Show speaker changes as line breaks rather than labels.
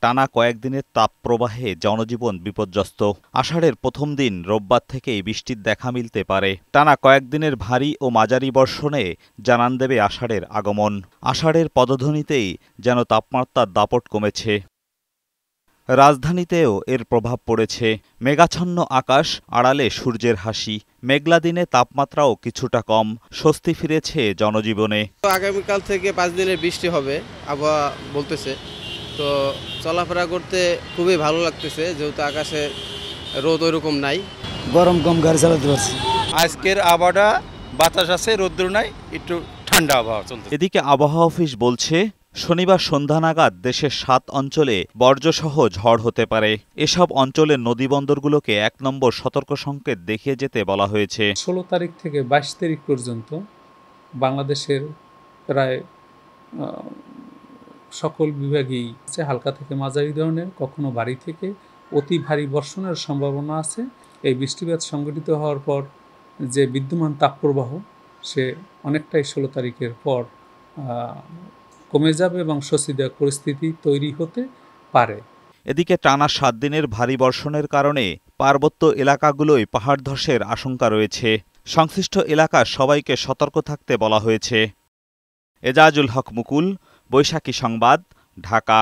টানা কয়েকদিনের তাপপ্রবাহে জনজীবন বিপর্যস্ত। আষাঢ়ের প্রথম দিন রোববার থেকেই বৃষ্টির দেখা মিলতে পারে। টানা কয়েকদিনের ভারী ও মাঝারি বর্ষণে জানান দেবে আষাঢ়ের আগমন। আষাঢ়ের পদধ্বনিতেই যেন তাপমাত্রার দাপট কমেছে। রাজধানীতেও এর প্রভাব পড়েছে। মেঘাচ্ছন্ন আকাশ, আড়ালে সূর্যের হাসি। মেঘলা দিনে তাপমাত্রাও কিছুটা কম। স্বস্তি ফিরেছে জনজীবনে।
আগামীকাল থেকে 5 দিনের বৃষ্টি হবে আবহাওয়া বলতেছে। তো চলাফেরা করতে খুবই ভালো লাগতেছে, যেহেতু আকাশে রোদ ওইরকম নাই,
গরম কম, গাড়ি চালাতে পারছি।
আজকের আবহাওয়াটা বাতাস আছে, রোদ্দুর নাই, একটু ঠান্ডা আবহাওয়া চলছে।
এদিকে আবহাওয়া অফিস বলছে, শনিবার সন্ধ্যা নাগাদ দেশের 7 অঞ্চলে বর্জ্যসহ ঝড় হতে পারে। এসব অঞ্চলের নদীবন্দরগুলোকে 1 নম্বর সতর্ক সংকেত দেখিয়ে যেতে বলা হয়েছে।
16 তারিখ থেকে 22 তারিখ পর্যন্ত বাংলাদেশের প্রায় সকল বিভাগেই হালকা থেকে মাঝারি ধরনের, কখনো ভারী থেকে অতি ভারী বর্ষণের সম্ভাবনা আছে। এই বৃষ্টিপাত সংঘটিত হওয়ার পর যে বিদ্যমান তাপপ্রবাহ সে অনেকটাই 16 তারিখের পর কমে যাবে এবং স্বস্তিদায়ক পরিস্থিতি তৈরি হতে পারে।
এদিকে টানা 7 দিনের ভারী বর্ষণের কারণে পার্বত্য এলাকাগুলোয় পাহাড় ধসের আশঙ্কা রয়েছে। সংশ্লিষ্ট এলাকার সবাইকে সতর্ক থাকতে বলা হয়েছে। এজাজুল হক মুকুল, বৈশাখী সংবাদ, ঢাকা।